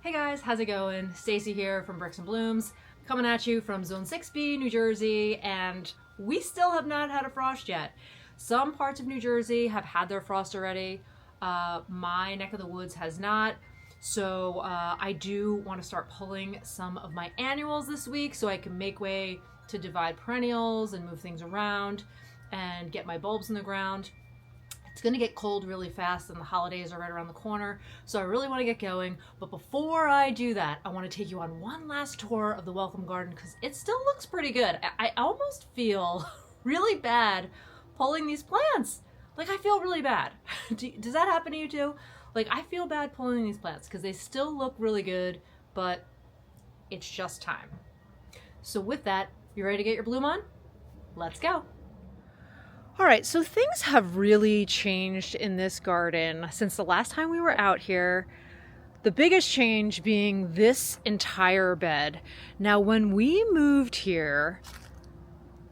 Hey guys, how's it going? Stacy here from Bricks and Blooms, coming at you from Zone 6B, New Jersey, and we still have not had a frost yet. Some parts of New Jersey have had their frost already. My neck of the woods has not. So I do want to start pulling some of my annuals this week so I can make way to divide perennials and move things around and get my bulbs in the ground. It's going to get cold really fast and the holidays are right around the corner, so I really want to get going. But before I do that, I want to take you on one last tour of the welcome garden because it still looks pretty good. I almost feel really bad pulling these plants. Like, I feel really bad. Does that happen to you too? Like, I feel bad pulling these plants because they still look really good, but it's just time. So with that, you ready to get your bloom on? Let's go. All right, so things have really changed in this garden since the last time we were out here. The biggest change being this entire bed. Now, when we moved here,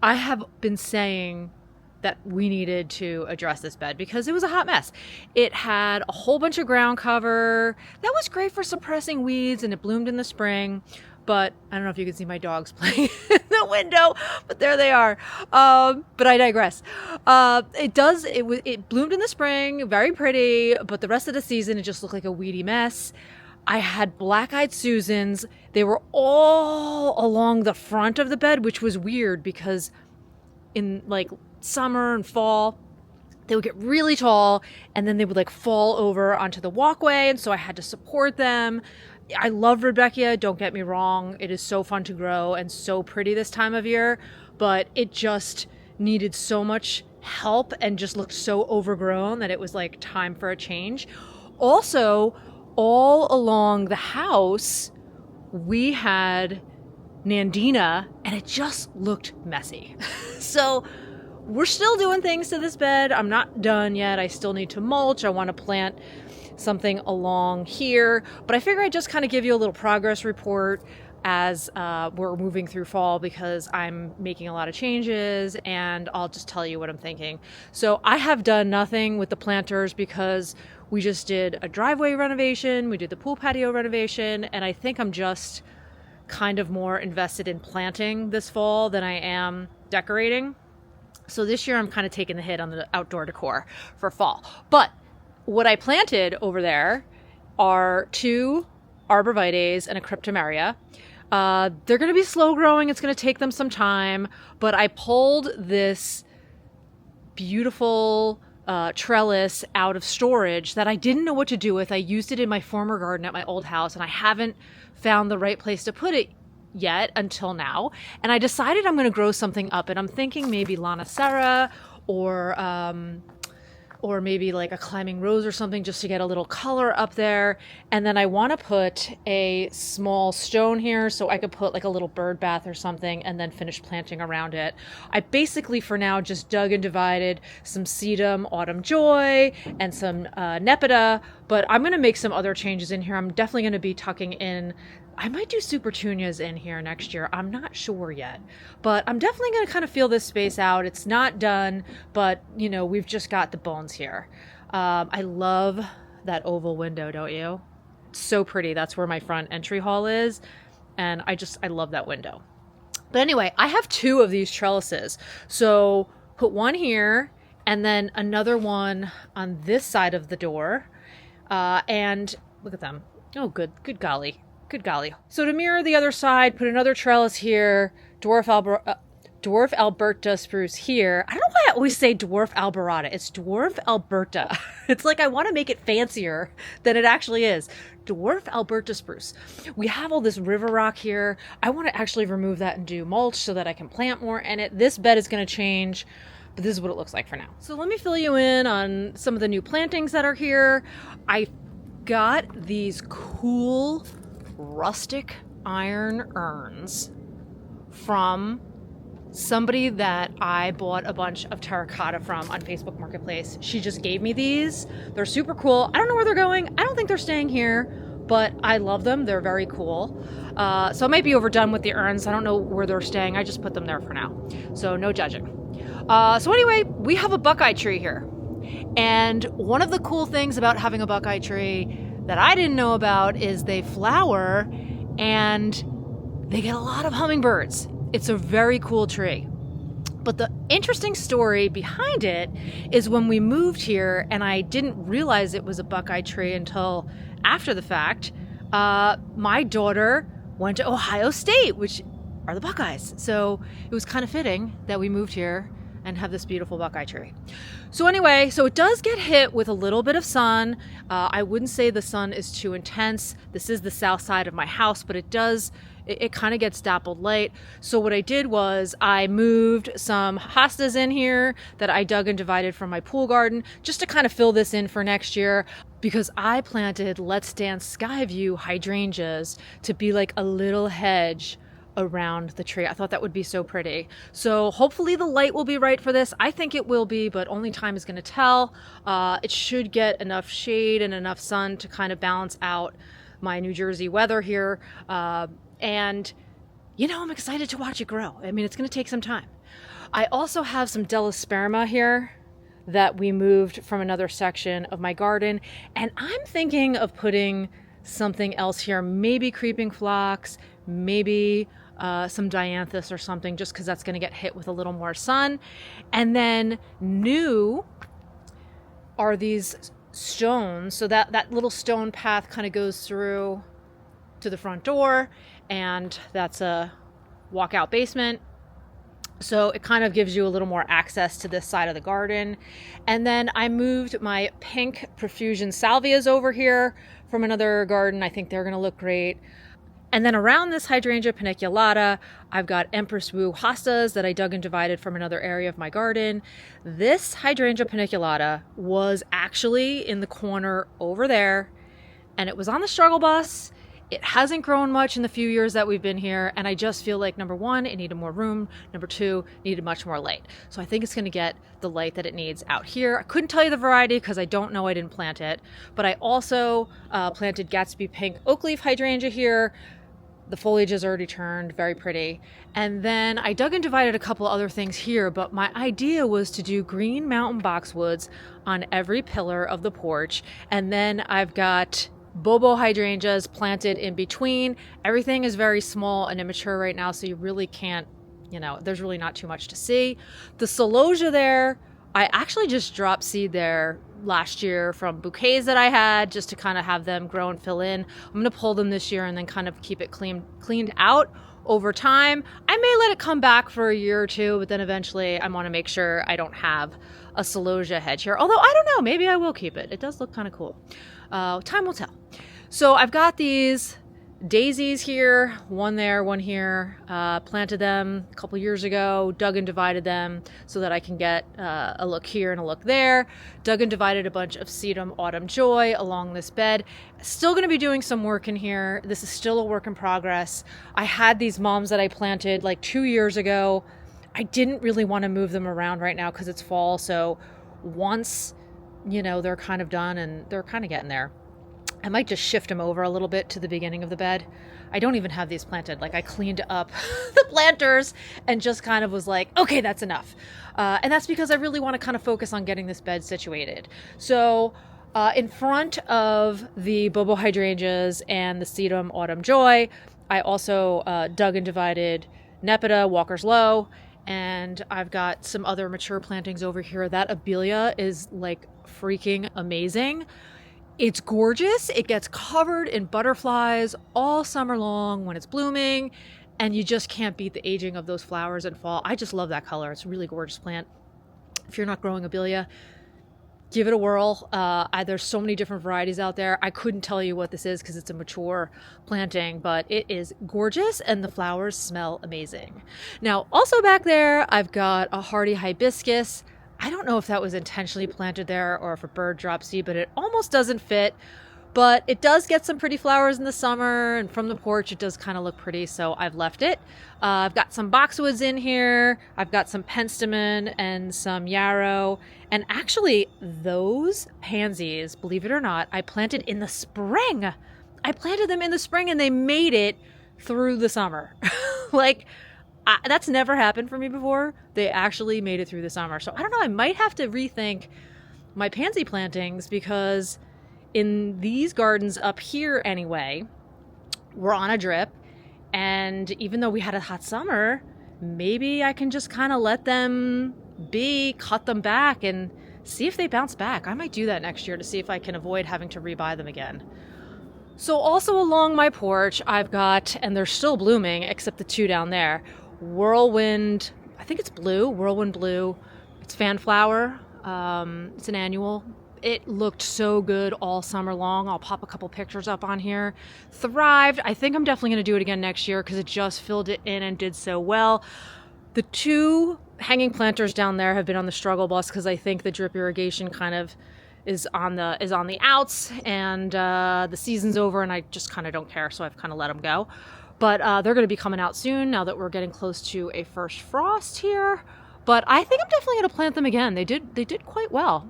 I have been saying that we needed to address this bed because it was a hot mess. It had a whole bunch of ground cover. That was great for suppressing weeds and it bloomed in the spring. But I don't know if you can see my dogs playing in the window, but there they are. But I digress. It bloomed in the spring, very pretty, but the rest of the season it just looked like a weedy mess. I had black-eyed Susans. They were all along the front of the bed, which was weird because in like summer and fall, they would get really tall and then they would like fall over onto the walkway. And so I had to support them. I love Rudbeckia, don't get me wrong. It is so fun to grow and so pretty this time of year, but it just needed so much help and just looked so overgrown that it was like time for a change. Also, all along the house, we had Nandina and it just looked messy. So we're still doing things to this bed. I'm not done yet. I still need to mulch. I want to plant something along here, but I figure I'd just kind of give you a little progress report as we're moving through fall because I'm making a lot of changes and I'll just tell you what I'm thinking. So I have done nothing with the planters because we just did a driveway renovation, we did the pool patio renovation, and I think I'm just kind of more invested in planting this fall than I am decorating. So this year I'm kind of taking the hit on the outdoor decor for fall. But what I planted over there are 2 arborvitaes and a cryptomeria. They're going to be slow growing. It's going to take them some time, but I pulled this beautiful trellis out of storage that I didn't know what to do with. I used it in my former garden at my old house and I haven't found the right place to put it yet until now. And I decided I'm going to grow something up and I'm thinking maybe Lana Serra or maybe like a climbing rose or something just to get a little color up there. And then I want to put a small stone here so I could put like a little bird bath or something and then finish planting around it. I basically for now just dug and divided some sedum autumn joy and some nepeta, but I'm going to make some other changes in here. I'm definitely going to be tucking in, I might do supertunias in here next year. I'm not sure yet, but I'm definitely going to kind of feel this space out. It's not done, but you know, we've just got the bones here. I love that oval window, don't you? It's so pretty. That's where my front entry hall is. And I love that window. But anyway, I have 2 of these trellises. So put one here and then another one on this side of the door. And look at them. Oh, good golly. Good golly. So to mirror the other side, put another trellis here, dwarf Alberta spruce here. I don't know why I always say dwarf Alberata. It's dwarf Alberta. It's like I want to make it fancier than it actually is. Dwarf Alberta spruce. We have all this river rock here. I want to actually remove that and do mulch so that I can plant more in it. This bed is going to change, but this is what it looks like for now. So let me fill you in on some of the new plantings that are here. I got these cool rustic iron urns from somebody that I bought a bunch of terracotta from on Facebook Marketplace. She just gave me these. They're super cool. I don't know where they're going. I don't think they're staying here, but I love them. They're very cool. So I might be overdone with the urns. I don't know where they're staying. I just put them there for now. So no judging. So anyway, we have a Buckeye tree here. And one of the cool things about having a Buckeye tree that I didn't know about is they flower and they get a lot of hummingbirds. It's a very cool tree. But the interesting story behind it is when we moved here, and I didn't realize it was a Buckeye tree until after the fact, my daughter went to Ohio State, which are the Buckeyes. So it was kind of fitting that we moved here and have this beautiful Buckeye tree. So anyway, so it does get hit with a little bit of sun. I wouldn't say the sun is too intense. This is the south side of my house, but it kind of gets dappled light. So what I did was I moved some hostas in here that I dug and divided from my pool garden just to kind of fill this in for next year, because I planted Let's Dance Skyview hydrangeas to be like a little hedge around the tree. I thought that would be so pretty. So hopefully the light will be right for this. I think it will be, but only time is going to tell. It should get enough shade and enough sun to kind of balance out my New Jersey weather here. And, you know, I'm excited to watch it grow. I mean, it's going to take some time. I also have some Delosperma here that we moved from another section of my garden. And I'm thinking of putting something else here, maybe creeping phlox, maybe some dianthus or something, just because that's going to get hit with a little more sun. And then new are these stones. So that little stone path kind of goes through to the front door, and that's a walkout basement. So it kind of gives you a little more access to this side of the garden. And then I moved my pink profusion salvias over here from another garden. I think they're going to look great. And then around this hydrangea paniculata, I've got Empress Wu hostas that I dug and divided from another area of my garden. This hydrangea paniculata was actually in the corner over there, and it was on the struggle bus. It hasn't grown much in the few years that we've been here, and I just feel like, number one, it needed more room. Number two, it needed much more light. So I think it's going to get the light that it needs out here. I couldn't tell you the variety because I don't know, I didn't plant it. But I also planted Gatsby Pink Oak Leaf Hydrangea here. The foliage has already turned, very pretty. And then I dug and divided a couple other things here, but my idea was to do green mountain boxwoods on every pillar of the porch. And then I've got Bobo hydrangeas planted in between. Everything is very small and immature right now, so you really can't, there's really not too much to see. The celosia there, I actually just dropped seed there last year from bouquets that I had, just to kind of have them grow and fill in. I'm going to pull them this year and then kind of keep it cleaned out over time. I may let it come back for a year or two, but then eventually I want to make sure I don't have a celosia hedge here. Although I don't know, maybe I will keep it. It does look kind of cool. Time will tell. So I've got these daisies here, one there, one here. Planted them a couple years ago, dug and divided them so that I can get a look here and a look there. Dug and divided a bunch of sedum autumn joy along this bed. Still going to be doing some work in here. This is still a work in progress. I had these mums that I planted like 2 years ago. I didn't really want to move them around right now because it's fall. So once, they're kind of done and they're kind of getting there, I might just shift them over a little bit to the beginning of the bed. I don't even have these planted. Like, I cleaned up the planters and just kind of was like, okay, that's enough. And that's because I really want to kind of focus on getting this bed situated. So in front of the Bobo hydrangeas and the sedum autumn joy, I also dug and divided Nepeta, Walker's Low, and I've got some other mature plantings over here. That Abelia is like freaking amazing. It's gorgeous. It gets covered in butterflies all summer long when it's blooming, and you just can't beat the aging of those flowers in fall. I just love that color. It's a really gorgeous plant. If you're not growing Abelia, give it a whirl. There's so many different varieties out there. I couldn't tell you what this is because it's a mature planting, but it is gorgeous and the flowers smell amazing. Now, also back there, I've got a hardy hibiscus. I don't know if that was intentionally planted there or if a bird dropped seed, but it almost doesn't fit. But it does get some pretty flowers in the summer, and from the porch it does kind of look pretty, so I've left it. I've got some boxwoods in here. I've got some penstemon and some yarrow. And actually, those pansies, believe it or not, I planted in the spring. I planted them in the spring and they made it through the summer. That's never happened for me before. They actually made it through the summer. So I don't know, I might have to rethink my pansy plantings because in these gardens up here anyway, we're on a drip. And even though we had a hot summer, maybe I can just kind of let them be, cut them back, and see if they bounce back. I might do that next year to see if I can avoid having to rebuy them again. So also along my porch, I've got, and they're still blooming, except the two down there, whirlwind, I think it's blue, whirlwind blue. It's fanflower. It's an annual. It looked so good all summer long. I'll pop a couple pictures up on here. Thrived. I think I'm definitely going to do it again next year because it just filled it in and did so well. The two hanging planters down there have been on the struggle bus because I think the drip irrigation kind of is on the outs, and the season's over and I just kind of don't care, so I've kind of let them go. But they're going to be coming out soon now that we're getting close to a first frost here. But I think I'm definitely going to plant them again. They did quite well.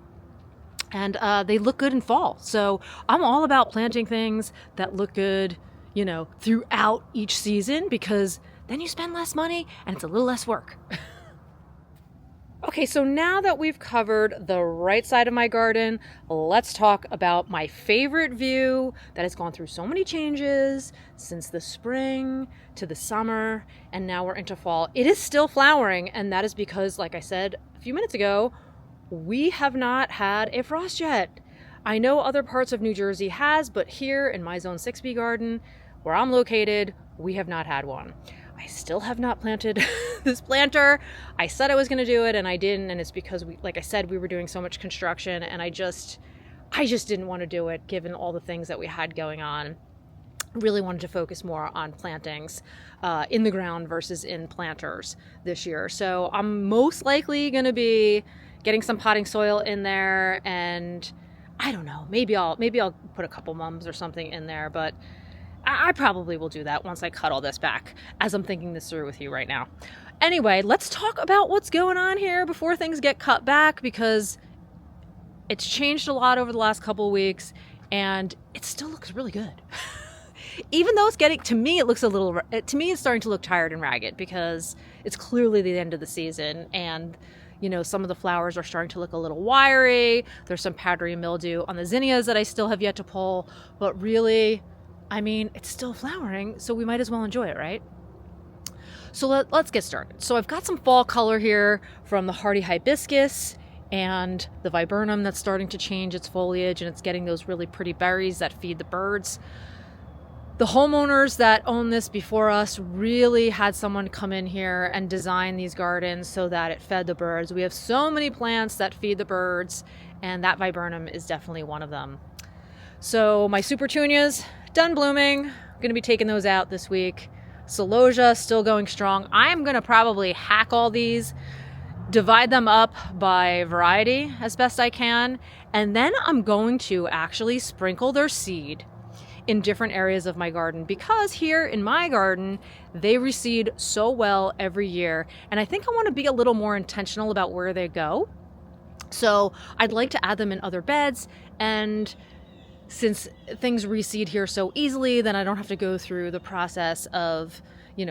And they look good in fall. So I'm all about planting things that look good, throughout each season, because then you spend less money and it's a little less work. Okay, so now that we've covered the right side of my garden, let's talk about my favorite view that has gone through so many changes since the spring to the summer, and now we're into fall. It is still flowering, and that is because, like I said a few minutes ago, we have not had a frost yet. I know other parts of New Jersey has, but here in my Zone 6B garden, where I'm located, we have not had one. I still have not planted this planter. I said I was going to do it and I didn't, and it's because like I said, we were doing so much construction and I just didn't want to do it given all the things that we had going on. Really wanted to focus more on plantings in the ground versus in planters this year. So I'm most likely going to be getting some potting soil in there, and I don't know, maybe I'll put a couple mums or something in there, but I probably will do that once I cut all this back, as I'm thinking this through with you right now. Anyway, let's talk about what's going on here before things get cut back, because it's changed a lot over the last couple of weeks and it still looks really good. Even though it's starting to look tired and ragged because it's clearly the end of the season, and some of the flowers are starting to look a little wiry. There's some powdery mildew on the zinnias that I still have yet to pull, but really, it's still flowering, so we might as well enjoy it, right? So let's get started. So I've got some fall color here from the hardy hibiscus and the viburnum that's starting to change its foliage, and it's getting those really pretty berries that feed the birds. The homeowners that own this before us really had someone come in here and design these gardens so that it fed the birds. We have so many plants that feed the birds, and that viburnum is definitely one of them. So my super petunias, done blooming. I'm going to be taking those out this week. Celosia still going strong. I'm going to probably hack all these, divide them up by variety as best I can, and then I'm going to actually sprinkle their seed in different areas of my garden, because here in my garden they reseed so well every year, and I think I want to be a little more intentional about where they go. So I'd like to add them in other beds, and since things reseed here so easily, then I don't have to go through the process of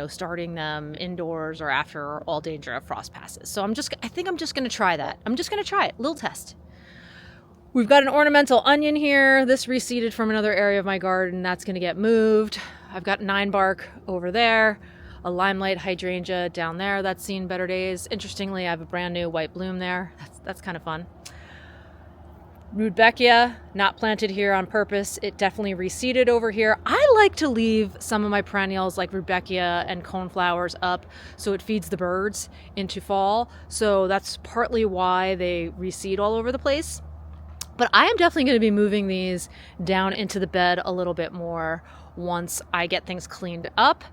starting them indoors or after all danger of frost passes. So I think I'm just going to try that. I'm just going to try it, little test. We've got an ornamental onion here. This reseeded from another area of my garden. That's going to get moved. I've got 9-bark over there, a limelight hydrangea down there that's seen better days. Interestingly, I have a brand new white bloom there. That's kind of fun. Rudbeckia, not planted here on purpose. It definitely reseeded over here. I like to leave some of my perennials like Rudbeckia and coneflowers up so it feeds the birds into fall. So that's partly why they reseed all over the place. But I am definitely going to be moving these down into the bed a little bit more once I get things cleaned up.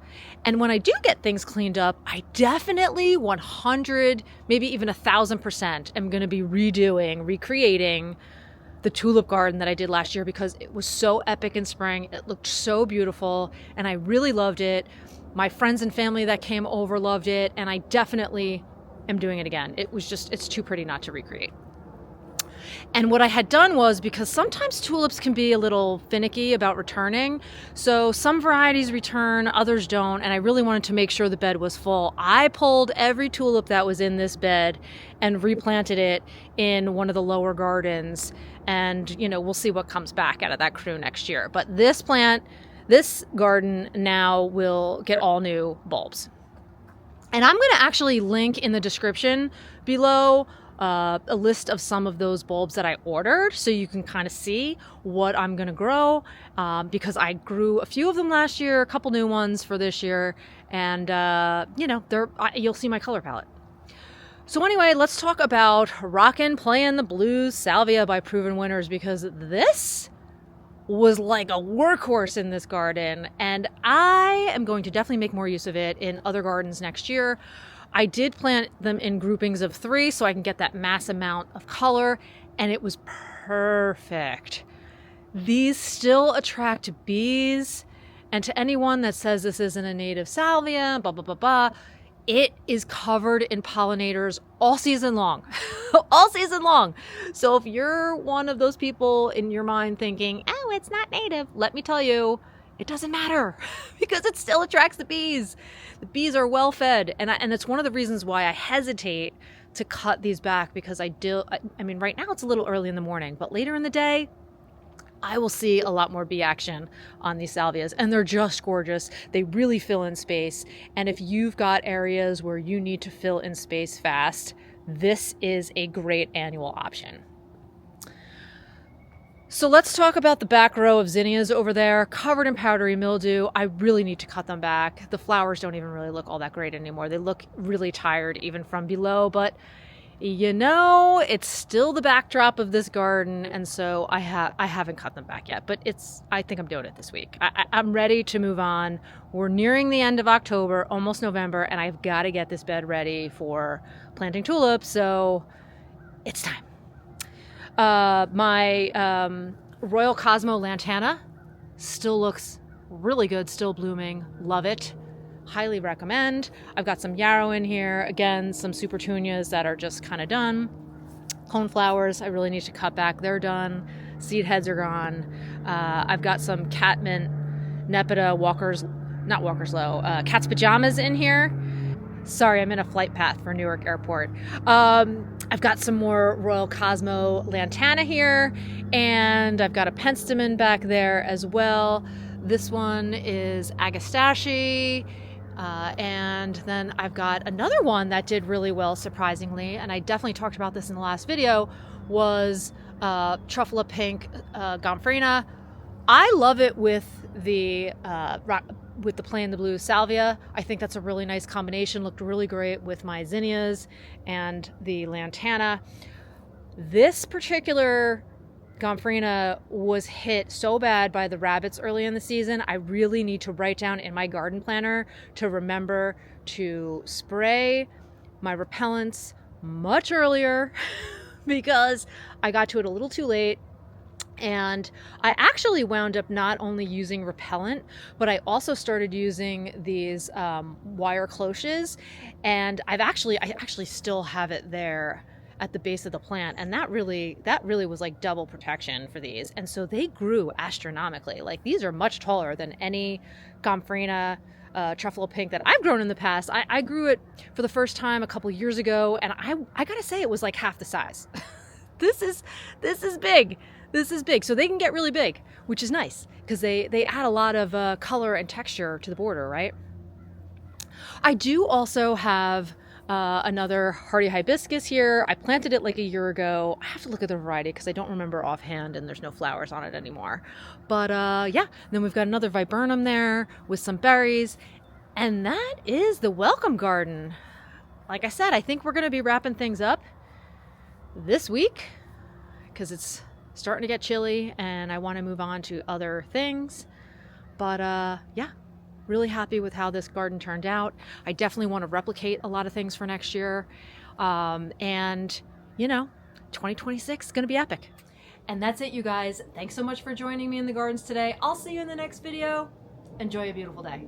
And when I do get things cleaned up, I definitely 100, maybe even 1,000% am going to be recreating the tulip garden that I did last year, because it was so epic in spring. It looked so beautiful and I really loved it. My friends and family that came over loved it, and I definitely am doing it again. It's too pretty not to recreate. And what I had done was, because sometimes tulips can be a little finicky about returning, so some varieties return, others don't, and I really wanted to make sure the bed was full. I pulled every tulip that was in this bed and replanted it in one of the lower gardens, and we'll see what comes back out of that crew next year. But this garden now will get all new bulbs. And I'm going to actually link in the description below a list of some of those bulbs that I ordered, so you can kind of see what I'm going to grow, because I grew a few of them last year, a couple new ones for this year, and you'll see my color palette. So anyway, let's talk about Rockin' Playin' the Blues Salvia by Proven Winners, because this was like a workhorse in this garden, and I am going to definitely make more use of it in other gardens next year. I did plant them in groupings of 3 so I can get that mass amount of color, and it was perfect. These still attract bees, and to anyone that says this isn't a native salvia, blah, blah, blah, blah, it is covered in pollinators all season long. All season long. So if you're one of those people in your mind thinking, oh, it's not native, let me tell you, it doesn't matter, because it still attracts the bees. The bees are well fed, and it's one of the reasons why I hesitate to cut these back, because I mean, right now it's a little early in the morning, but later in the day, I will see a lot more bee action on these salvias, and they're just gorgeous. They really fill in space, and if you've got areas where you need to fill in space fast, this is a great annual option. So let's talk about the back row of zinnias over there, covered in powdery mildew. I really need to cut them back. The flowers don't even really look all that great anymore. They look really tired even from below, but it's still the backdrop of this garden, and so I haven't cut them back yet, but I think I'm doing it this week. I'm ready to move on. We're nearing the end of October, almost November, and I've got to get this bed ready for planting tulips, so it's time. My Royal Cosmo Lantana still looks really good, still blooming. Love it. Highly recommend. I've got some yarrow in here. Again, some supertunias that are just kind of done. Coneflowers, I really need to cut back. They're done. Seed heads are gone. I've got some catmint, nepeta, cat's pajamas in here. Sorry, I'm in a flight path for Newark Airport. I've got some more Royal Cosmo Lantana here, and I've got a penstemon back there as well. This one is Agastache, and then I've got another one that did really well, surprisingly, and I definitely talked about this in the last video, was Truffula Pink Gomphrena. I love it with the Playin' the Blues Salvia. I think that's a really nice combination. Looked really great with my zinnias and the Lantana. This particular Gomphrena was hit so bad by the rabbits early in the season. I really need to write down in my garden planner to remember to spray my repellents much earlier because I got to it a little too late. And I actually wound up not only using repellent, but I also started using these wire cloches, and I actually still have it there at the base of the plant, and that really was like double protection for these. And so they grew astronomically. Like, these are much taller than any Gomphrena Truffula Pink that I've grown in the past. I grew it for the first time a couple years ago, and I gotta say it was like half the size. This is big. This is big. So they can get really big, which is nice because they add a lot of color and texture to the border, right? I do also have another hardy hibiscus here. I planted it like a year ago. I have to look at the variety because I don't remember offhand, and there's no flowers on it anymore. But yeah, then we've got another viburnum there with some berries. And that is the welcome garden. Like I said, I think we're going to be wrapping things up this week because it's starting to get chilly and I want to move on to other things. But yeah, really happy with how this garden turned out. I definitely want to replicate a lot of things for next year. And 2026 is going to be epic. And that's it, you guys. Thanks so much for joining me in the gardens today. I'll see you in the next video. Enjoy a beautiful day.